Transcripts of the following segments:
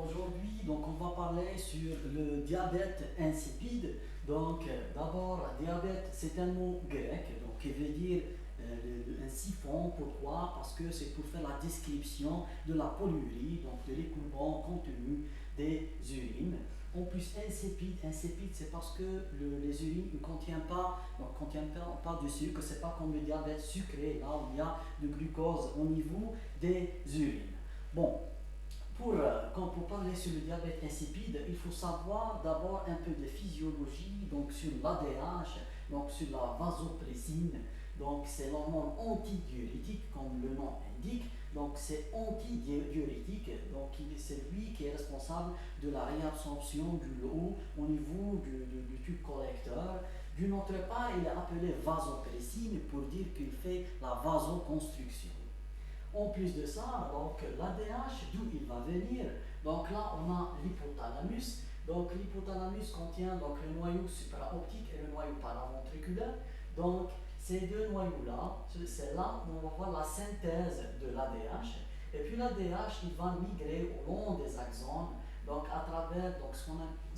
aujourd'hui, donc on va parler sur le diabète insipide. Donc, d'abord, diabète, c'est un mot grec, donc qui veut dire un siphon. Pourquoi? Parce que c'est pour faire la description de la polyurie, donc de l'écoulement contenu des urines. En plus, insipide, c'est parce que les urines ne contiennent pas de sucre, c'est pas comme le diabète sucré, là où il y a de glucose au niveau des urines. Bon, pour parler sur le diabète insipide, il faut savoir d'abord un peu de physiologie, donc sur l'ADH, donc sur la vasopressine. Donc c'est l'hormone antidiurétique, comme le nom indique. Donc c'est antidiurétique, donc c'est lui qui est responsable de la réabsorption du lot au niveau du tube collecteur. D'une autre part, il est appelé vasopressine pour dire qu'il fait la vasoconstriction. En plus de ça, donc l'ADH, d'où il va venir? Donc là, on a l'hypothalamus. Donc l'hypothalamus contient donc le noyau supraoptique et le noyau paraventriculaire. Donc ces deux noyaux-là, c'est là où on va voir la synthèse de l'ADH. Et puis l'ADH, il va migrer au long des axones, donc à travers donc, ce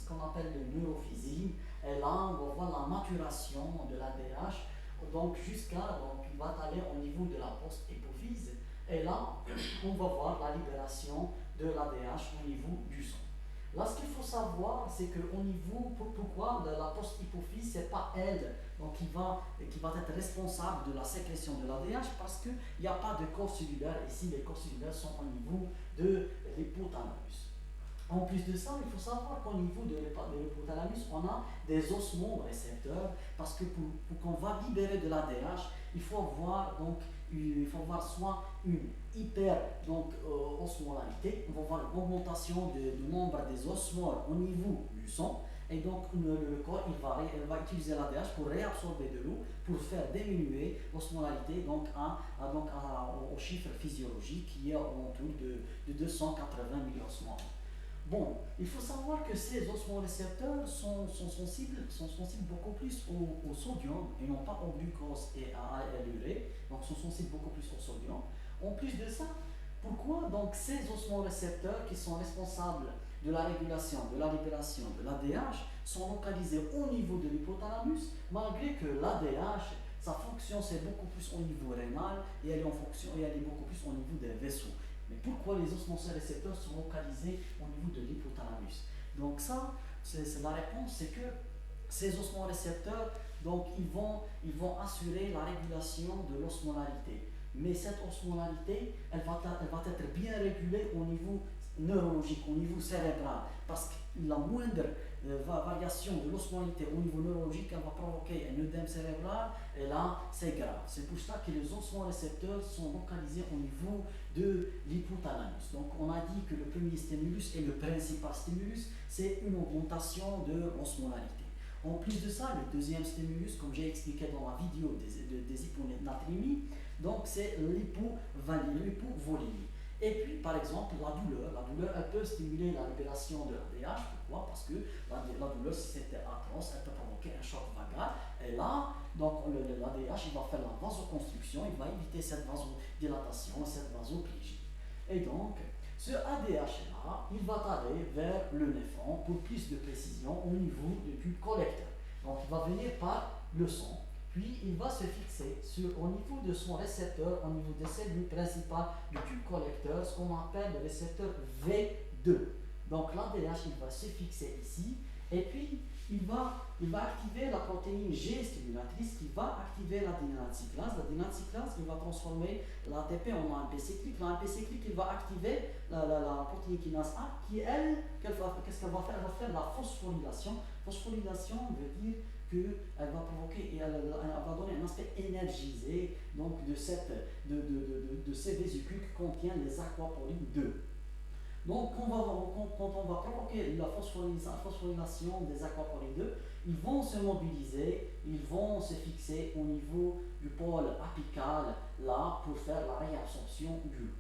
qu'on appelle le neurophysine. Et là, on va voir la maturation de l'ADH. Donc jusqu'à, donc il va aller au niveau de la post-hypophyse. Et là, on va voir la libération de l'ADH au niveau du sang. Là, ce qu'il faut savoir, c'est qu'au niveau, pourquoi la post-hypophyse, c'est pas elle donc, qui va être responsable de la sécrétion de l'ADH, parce qu'il n'y a pas de corps cellulaire. Ici, les corps cellulaires sont au niveau de l'hypothalamus. En plus de ça, il faut savoir qu'au niveau de l'hypothalamus, on a des osmorécepteurs, parce que pour qu'on va libérer de l'ADH, il faut avoir soit une osmolarité, on va voir une augmentation du nombre des osmoles au niveau du sang, et donc le corps il va utiliser l'ADH pour réabsorber de l'eau, pour faire diminuer l'osmolarité au chiffre physiologique qui est autour de 280 milliosmoles. Bon, il faut savoir que ces osmorécepteurs sont sensibles beaucoup plus au sodium et non pas au glucose et à l'urée, donc sont sensibles beaucoup plus au sodium. En plus de ça, pourquoi donc ces osmorécepteurs qui sont responsables de la régulation, de la libération de l'ADH sont localisés au niveau de l'hypothalamus, malgré que l'ADH, sa fonction c'est beaucoup plus au niveau rénal et elle est beaucoup plus au niveau des vaisseaux. Mais pourquoi les osmorécepteurs sont localisés au niveau de l'hypothalamus? Donc ça, c'est la réponse, c'est que ces osmorécepteurs, donc ils vont assurer la régulation de l'osmolarité. Mais cette osmolarité, elle va être bien régulée au niveau neurologique, au niveau cérébral, parce que la moindre variation de l'osmolarité au niveau neurologique, elle va provoquer un œdème cérébral, et là, c'est grave. C'est pour ça que les osmorécepteurs sont localisés au niveau de l'hypothalamus. Donc, on a dit que le premier stimulus et le principal stimulus, c'est une augmentation de l'osmolarité. En plus de ça, le deuxième stimulus, comme j'ai expliqué dans la vidéo des hyponatrémies, donc c'est l'hypovolémie. Et puis, par exemple, la douleur, elle peut stimuler la libération de l'ADH. Pourquoi? Parce que la douleur, si c'était atroce, elle peut provoquer un choc vagal. Et là, donc, l'ADH, il va faire la vasoconstriction, il va éviter cette vasodilatation, cette vasoplégie. Et donc, ce ADH-là, il va aller vers le néphron pour plus de précision au niveau du tube collecteur. Donc, il va venir par le sang. Puis il va se fixer au niveau de son récepteur, au niveau des cellules principales du tube collecteur, ce qu'on appelle le récepteur V2. Donc l'ADH, il va se fixer ici, et puis il va activer la protéine G stimulatrice qui va activer l'adénylate cyclase. L'adénylate cyclase, il va transformer l'ATP en AMP cyclique. L'AMP cyclique, il va activer la protéine kinase A qui, elle, qu'est-ce qu'elle va faire? Elle va faire la phosphorylation. Phosphorylation veut dire qu'elle va provoquer et elle va donner un aspect énergisé donc de ces vésicules qui contiennent les aquaporines 2. Donc quand on va provoquer la phosphorylation des aquaporines 2, ils vont se mobiliser, ils vont se fixer au niveau du pôle apical là pour faire la réabsorption du lot.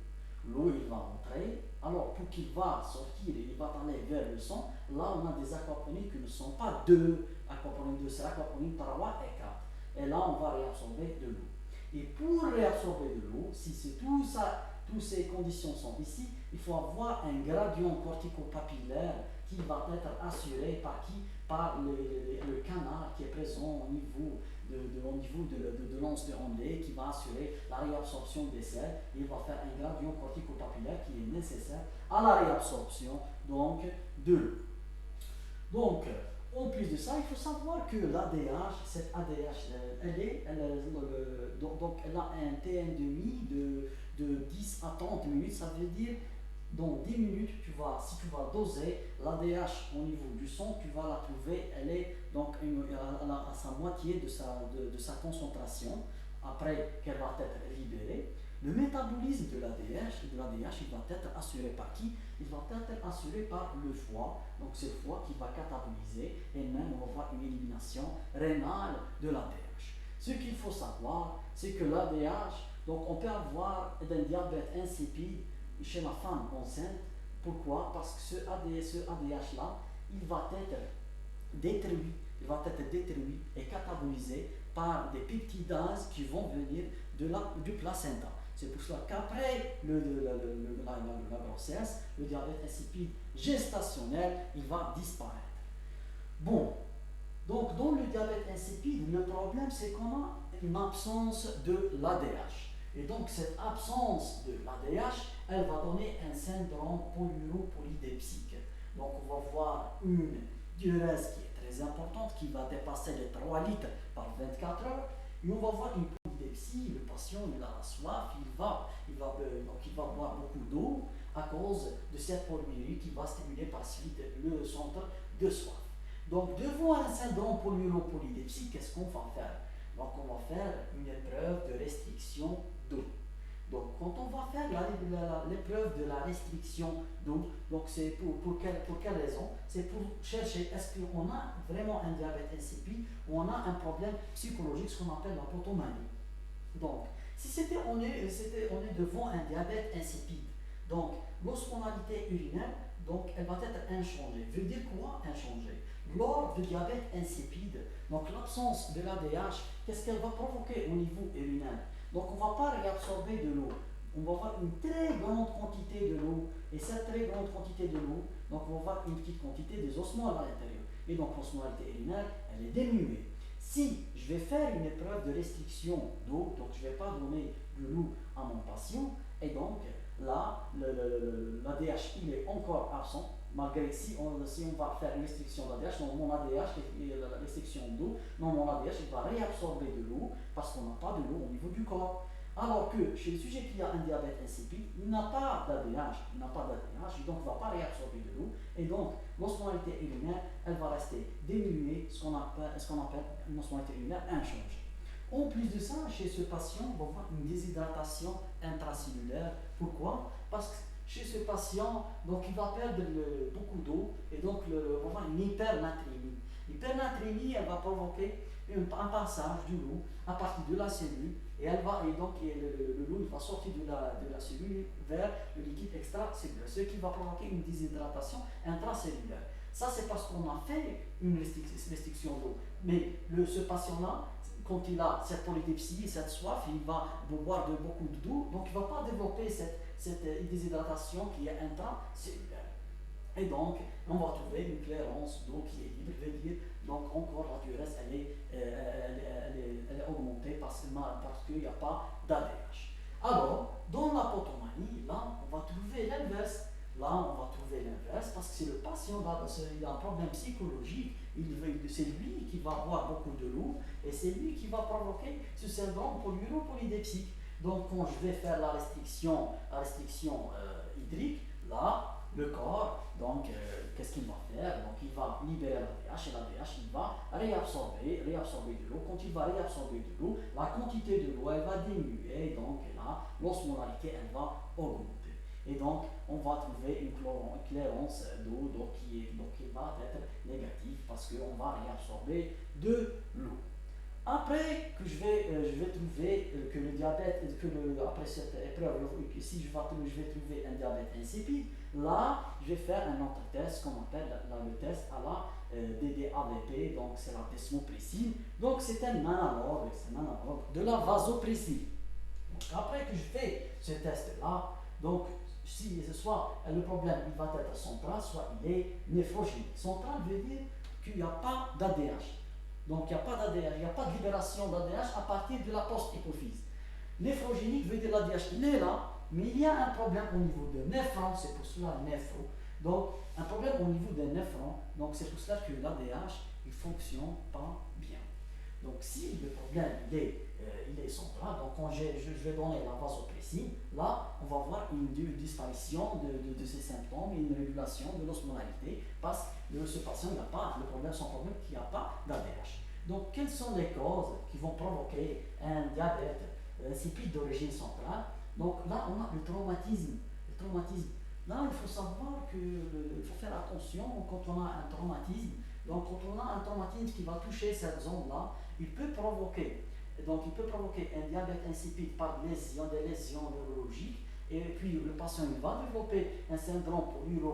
L'eau il va entrer, alors pour qu'il va sortir, il va aller vers le sang, là on a des aquaporines qui ne sont pas 2 aquaporines 2, c'est aquaporine 3 et 4. Et là on va réabsorber de l'eau. Et pour réabsorber de l'eau, si toutes ces conditions sont ici, il faut avoir un gradient cortico-papillaire qui va être assuré par qui? Par le canal qui est présent au niveau de l'anse de Henle qui va assurer la réabsorption des sels. Il va faire un gradient cortico-papillaire qui est nécessaire à la réabsorption donc, de l'eau. Donc, en plus de ça, il faut savoir que l'ADH, cette ADH, elle a un TN de 10 à 30 minutes, ça veut dire dans 10 minutes, si tu vas doser l'ADH au niveau du sang, tu vas la trouver, elle est donc à sa moitié de sa concentration, après qu'elle va être libérée. Le métabolisme de l'ADH, il va être assuré par qui? Il va être assuré par le foie, donc c'est le foie qui va cataboliser, et même on va voir une élimination rénale de l'ADH. Ce qu'il faut savoir, c'est que l'ADH, donc on peut avoir un diabète insipide chez la femme enceinte. Pourquoi? Parce que ce ADH-là, il va être détruit et catabolisé par des peptidases qui vont venir du placenta. C'est pour cela qu'après la grossesse, le diabète insipide gestationnel, il va disparaître. Bon, donc dans le diabète insipide, le problème c'est qu'on a une absence de l'ADH. Et donc cette absence de l'ADH, elle va donner un syndrome polyuropolydipsique. Donc on va voir une diurèse qui est très importante, qui va dépasser les 3 litres par 24 heures. Et on va voir une polydipsie, le patient il a soif, il va boire beaucoup d'eau à cause de cette polyurie qui va stimuler par suite le centre de soif. Donc devant un syndrome polyuropolydipsique, qu'est-ce qu'on va faire? Donc on va faire une épreuve de restriction d'eau. Donc quand on va faire l'épreuve de la restriction d'eau, donc c'est pour quelle raison? C'est pour chercher est-ce qu'on a vraiment un diabète insipide ou on a un problème psychologique, ce qu'on appelle la potomanie. Donc si on est devant un diabète insipide, donc l'osmolalité urinaire, donc elle va être inchangée. Veut dire quoi inchangée? Lors du diabète insipide, donc l'absence de l'ADH, qu'est-ce qu'elle va provoquer au niveau urinaire? Donc on ne va pas réabsorber de l'eau, on va avoir une très grande quantité de l'eau, et cette très grande quantité de l'eau, donc on va avoir une petite quantité des osmoles à l'intérieur, et donc l'osmolalité urinaire, elle est diminuée. Si je vais faire une épreuve de restriction d'eau, donc je ne vais pas donner de l'eau à mon patient, et donc là, l'ADH il est encore absent, malgré si on va faire une restriction d'ADH, donc mon ADH, la restriction d'eau, non, mon ADH il va réabsorber de l'eau parce qu'on n'a pas de l'eau au niveau du corps. Alors que chez le sujet qui a un diabète insipide, il n'a pas d'ADH, donc il ne va pas réabsorber de l'eau, et donc l'osmolalité urinaire, elle va rester diminuée, ce qu'on appelle une osmolalité urinaire inchangée. En plus de ça, chez ce patient, on va voir une déshydratation intracellulaire. Pourquoi? Parce que chez ce patient, donc il va perdre beaucoup d'eau et donc on va avoir une hypernatrémie. L'hypernatrémie, elle va provoquer un passage de l'eau à partir de la cellule et l'eau va sortir de la cellule vers le liquide extracellulaire, ce qui va provoquer une déshydratation intracellulaire. Ça, c'est parce qu'on a fait une restriction d'eau. Mais ce patient-là, quand il a cette polydipsie, cette soif, il va boire beaucoup d'eau, donc il ne va pas développer cette déshydratation qui est intracellulaire. Et donc, on va trouver une clairance d'eau qui est libre, veut dire, donc encore la diurèse, elle est augmentée parce qu'il n'y a pas d'ADH. Alors, dans la potomanie, là, on va trouver l'inverse. Parce que c'est le patient, il a un problème psychologique, c'est lui qui va boire beaucoup de l'eau et c'est lui qui va provoquer ce syndrome polyuropolydipsique. Donc quand je vais faire la restriction hydrique, là, le corps, donc qu'est-ce qu'il va faire? Donc il va libérer l'ADH et l'ADH il va réabsorber de l'eau. Quand il va réabsorber de l'eau, la quantité de l'eau elle va diminuer, donc là, l'osmolalité elle va augmenter. Et donc, on va trouver une clairance d'eau qui va être négative parce qu'on va réabsorber de l'eau. Après que je vais trouver que le diabète, après cette épreuve, si je vais trouver un diabète insipide, là, je vais faire un autre test qu'on appelle le test à la DDAVP, donc c'est la desmopressine. Donc, c'est un analogue de la vasopressine. Donc, après que je fais ce test-là, donc, soit le problème il va être central, soit il est néphrogénique. Central veut dire qu'il n'y a pas d'ADH. Donc il n'y a pas d'ADH, il n'y a pas de libération d'ADH à partir de la post-hypophyse. Néphrogénique veut dire l'ADH, il est là, mais il y a un problème au niveau de néphron, c'est pour cela néphro. Donc un problème au niveau des néphrons, donc c'est pour cela que l'ADH il ne fonctionne pas bien. Donc si le problème il est central, donc quand je vais donner la vasopressine, là on va voir une disparition de ces symptômes et une régulation de l'osmolalité parce que ce patient n'a pas, le problème, son problème qu'il n'y a pas d'ADH. Donc quelles sont les causes qui vont provoquer un diabète insipide d'origine centrale? Donc là on a le traumatisme. Le traumatisme. Là il faut savoir il faut faire attention quand on a un traumatisme. Donc quand on a un traumatisme qui va toucher cette zone-là, il peut provoquer un diabète insipide par des lésions neurologiques, et puis le patient il va développer un syndrome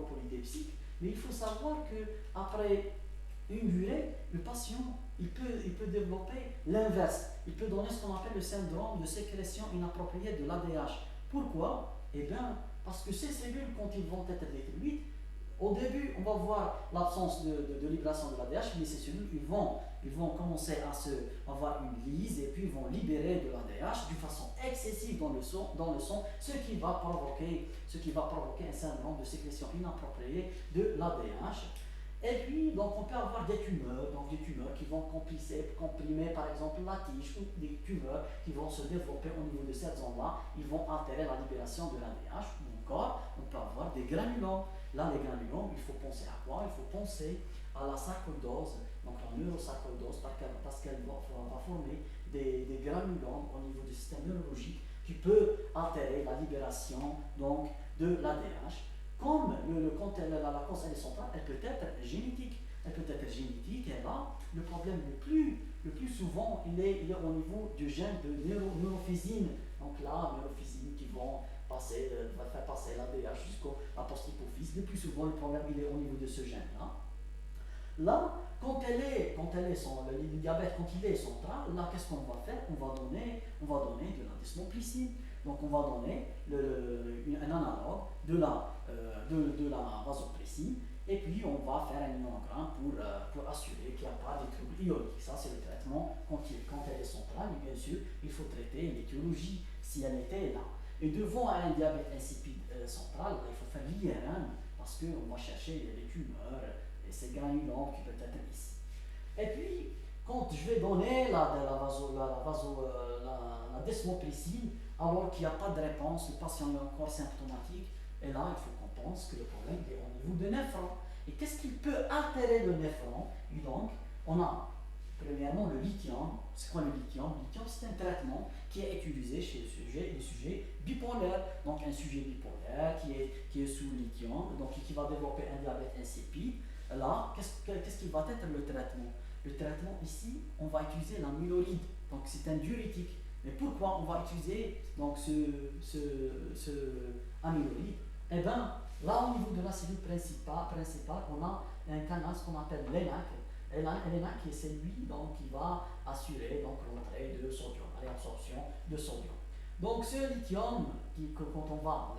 polydipsique, mais il faut savoir qu'après une durée, le patient il peut développer l'inverse, il peut donner ce qu'on appelle le syndrome de sécrétion inappropriée de l'ADH. Pourquoi? Eh bien, parce que ces cellules, quand ils vont être détruites, au début, on va voir l'absence de libération de l'ADH, mais ces cellules, ils vont commencer à avoir une lyse et puis ils vont libérer de l'ADH d'une façon excessive dans le sang, ce qui va provoquer un syndrome de sécrétion inappropriée de l'ADH. Et puis, donc, on peut avoir des tumeurs qui vont comprimer par exemple la tige, ou des tumeurs qui vont se développer au niveau de cette zone-là, ils vont altérer la libération de l'ADH, ou encore, on peut avoir des granulomes. Là, les granulomes, il faut penser à quoi? Il faut penser à la sarcoïdose, donc la neurosarcoïdose, parce qu'elle va former des granulomes au niveau du système neurologique qui peut altérer la libération donc, de l'ADH. Comme la cause elle est centrale, elle peut être génétique. Et là, le problème le plus souvent, il est au niveau du gène de neurophysine. Donc là, neurophysine qui vont va faire passer l'ADH jusqu'à la post-hypophyse. Le plus souvent, le problème il est au niveau de ce gène-là. Là, le diabète, quand il est central, là, qu'est-ce qu'on va faire? On va donner de la desmoplicine. Donc, on va donner un analogue de la vasopressine. Et puis, on va faire un immunogramme pour assurer qu'il n'y a pas de troubles ioniques. Ça, c'est le traitement quand elle est centrale. Et bien sûr, il faut traiter l'étiologie si elle était là. Et devant un diabète insipide central, il faut faire l'IRM parce qu'on va chercher les tumeurs et ces granulomes qui peuvent être ici. Et puis, quand je vais donner la desmoplicine, alors qu'il n'y a pas de réponse, le patient est encore symptomatique, et là, il faut qu'on pense que le problème est au niveau de néphron. Et qu'est-ce qui peut altérer le néphron? Et donc, on a premièrement le lithium. C'est quoi le lithium? Le lithium, c'est un traitement qui est utilisé chez les sujets bipolaires. Donc, un sujet bipolaire qui est sous lithium, donc qui va développer un diabète insipide. Là, qu'est-ce qui va être le traitement? Le traitement ici, on va utiliser l'amyloride. Donc, c'est un diurétique. Mais pourquoi on va utiliser donc, ce amyloride? Eh bien, là, au niveau de la cellule principale, on a un canal, ce qu'on appelle l'ENaC. L'ENaC qui est celui donc, qui va assurer l'entrée de sodium, la réabsorption de sodium. Donc, ce lithium, quand on va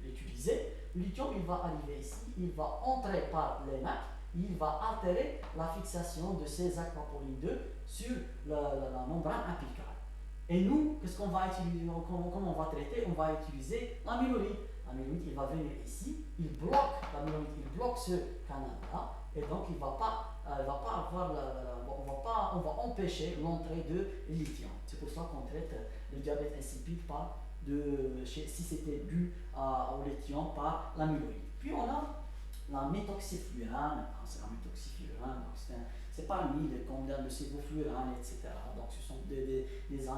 l'utiliser, le lithium, il va arriver ici, il va entrer par l'ENaC, il va altérer la fixation de ces aquapolines 2 sur la membrane apicale. Et nous, qu'est-ce qu'on va utiliser? Comment on va traiter? On va utiliser l'amyloride. L'amyloride, il va venir ici, il bloque ce canal-là, et donc il va pas avoir on va empêcher l'entrée de lithium. C'est pour ça qu'on traite le diabète insipide si c'était dû au lithium par l'amyloride. Puis on a la méthoxyfluorane, c'est la méthoxyfluorane, c'est parmi les combien de sévofluorane, etc. Donc ce sont des